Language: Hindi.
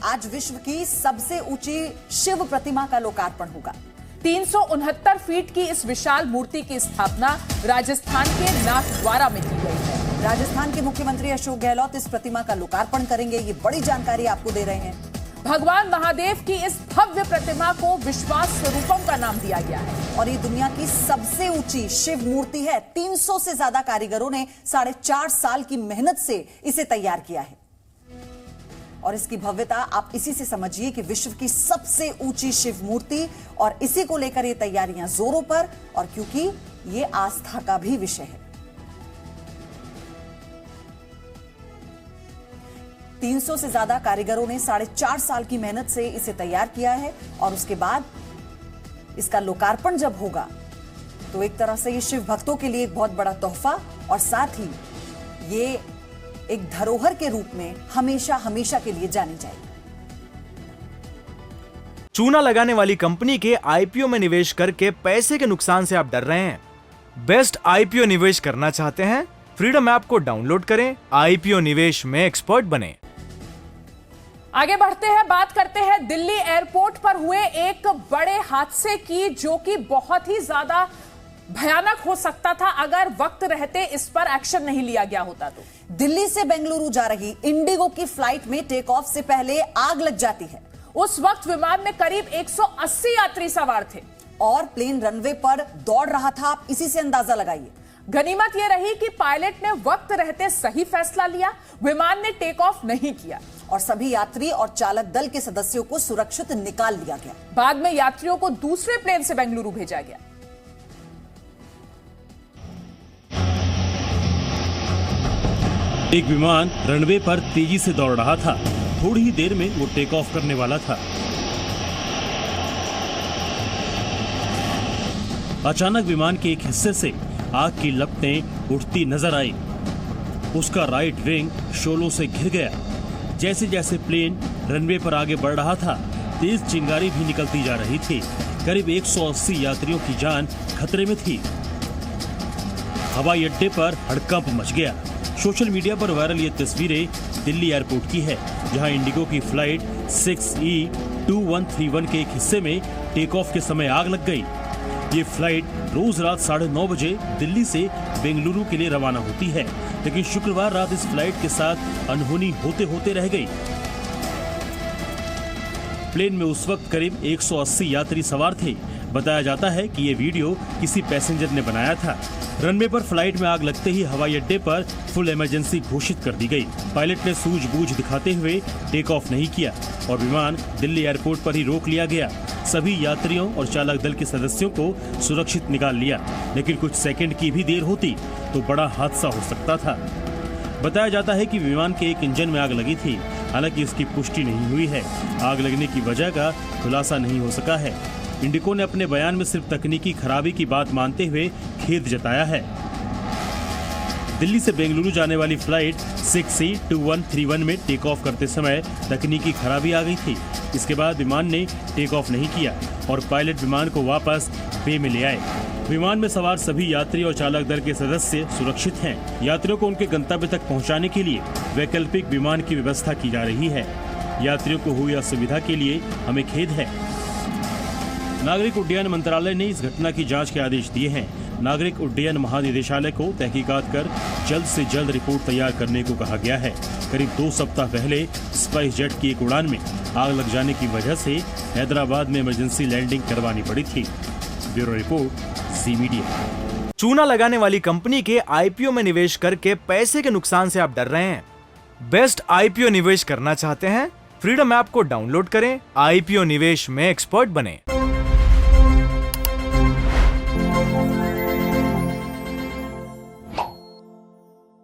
आज विश्व की सबसे ऊंची शिव प्रतिमा का लोकार्पण होगा। 369 फीट की इस विशाल मूर्ति की स्थापना राजस्थान के नाथद्वारा में की गई है। राजस्थान के मुख्यमंत्री अशोक गहलोत इस प्रतिमा का लोकार्पण करेंगे। ये बड़ी जानकारी आपको दे रहे हैं। भगवान महादेव की इस भव्य प्रतिमा को विश्वास स्वरूपम का नाम दिया गया है और ये दुनिया की सबसे ऊंची शिव मूर्ति है। 300 से ज्यादा कारीगरों ने 4.5 साल की मेहनत से इसे तैयार किया है और इसकी भव्यता आप इसी से समझिए कि विश्व की सबसे ऊंची शिव मूर्ति और इसी को लेकर ये तैयारियां जोरों पर, और क्योंकि ये आस्था का भी विषय है। 300 से ज्यादा कारीगरों ने 4.5 साल की मेहनत से इसे तैयार किया है और उसके बाद इसका लोकार्पण जब होगा तो एक तरह से ये शिव भक्तों के लिए एक बहुत बड़ा तोहफा और साथ ही ये एक धरोहर के रूप में हमेशा हमेशा के लिए जानी जाएगी। चूना लगाने वाली कंपनी के आईपीओ में निवेश करके पैसे के नुकसान से आप डर रहे हैं? बेस्ट आईपीओ निवेश करना चाहते हैं? फ्रीडम ऐप को डाउनलोड करें, आईपीओ निवेश में एक्सपर्ट बने। आगे बढ़ते हैं, बात करते हैं दिल्ली एयरपोर्ट पर हुए एक बड़े हादसे की, जो कि बहुत ही ज्यादा भयानक हो सकता था अगर वक्त रहते इस पर एक्शन नहीं लिया गया होता तो। दिल्ली से बेंगलुरु जा रही इंडिगो की फ्लाइट में टेक ऑफ से पहले आग लग जाती है। उस वक्त विमान में करीब 180 यात्री सवार थे और प्लेन रनवे पर दौड़ रहा था। आप इसी से अंदाजा लगाइए। गनीमत यह रही कि पायलट ने वक्त रहते सही फैसला लिया, विमान ने टेक ऑफ नहीं किया और सभी यात्री और चालक दल के सदस्यों को सुरक्षित निकाल लिया गया। बाद में यात्रियों को दूसरे प्लेन से बेंगलुरु भेजा गया। एक विमान रनवे पर तेजी से दौड़ रहा था। थोड़ी ही देर में वो टेक ऑफ करने वाला था। अचानक विमान के एक हिस्से से आग की लपटें उठती नजर आई। उसका राइट विंग शोलों से घिर गया। जैसे जैसे प्लेन रनवे पर आगे बढ़ रहा था, तेज चिंगारी भी निकलती जा रही थी। करीब 180 यात्रियों की जान खतरे में थी। हवाई अड्डे पर हड़कंप मच गया। सोशल मीडिया पर वायरल ये तस्वीरें दिल्ली एयरपोर्ट की है, जहां इंडिगो की फ्लाइट 6E2131 के एक हिस्से में टेक ऑफ के समय आग लग गई। ये फ्लाइट रोज रात 9:30 बजे दिल्ली से बेंगलुरु के लिए रवाना होती है, लेकिन शुक्रवार रात इस फ्लाइट के साथ अनहोनी होते होते रह गई। प्लेन में उस वक्त करीब 180 यात्री सवार थे। बताया जाता है कि ये वीडियो किसी पैसेंजर ने बनाया था। रनवे पर फ्लाइट में आग लगते ही हवाई अड्डे पर फुल इमरजेंसी घोषित कर दी गई। पायलट ने सूझबूझ दिखाते हुए टेक ऑफ नहीं किया और विमान दिल्ली एयरपोर्ट पर ही रोक लिया गया। सभी यात्रियों और चालक दल के सदस्यों को सुरक्षित निकाल लिया, लेकिन कुछ सेकंड की भी देर होती तो बड़ा हादसा हो सकता था। बताया जाता है कि विमान के एक इंजन में आग लगी थी। हालांकि इसकी पुष्टि नहीं हुई है। आग लगने की वजह का खुलासा नहीं हो सका है। इंडिगो ने अपने बयान में सिर्फ तकनीकी खराबी की बात मानते हुए खेद जताया है। दिल्ली से बेंगलुरु जाने वाली फ्लाइट 6E2131 में टेक ऑफ करते समय तकनीकी खराबी आ गई थी। इसके बाद विमान ने टेक ऑफ नहीं किया और पायलट विमान को वापस बे में ले आए। विमान में सवार सभी यात्री और चालक दल के सदस्य सुरक्षित हैं। यात्रियों को उनके गंतव्य तक पहुंचाने के लिए वैकल्पिक विमान की व्यवस्था की जा रही है। यात्रियों को हुई असुविधा के लिए हमें खेद है। नागरिक उड्डयन मंत्रालय ने इस घटना की जांच के आदेश दिए हैं। नागरिक उड्डयन महानिदेशालय को तहकीकात कर जल्द से जल्द रिपोर्ट तैयार करने को कहा गया है। करीब 2 सप्ताह पहले स्पाइस जेट की एक उड़ान में आग लग जाने की वजह से हैदराबाद में इमरजेंसी लैंडिंग करवानी पड़ी थी। ब्यूरो रिपोर्ट, जी मीडिया। चूना लगाने वाली कंपनी के आईपीओ में निवेश करके पैसे के नुकसान से आप डर रहे हैं? बेस्ट आईपीओ निवेश करना चाहते हैं? फ्रीडम ऐप को डाउनलोड करें, आईपीओ निवेश में एक्सपर्ट बने।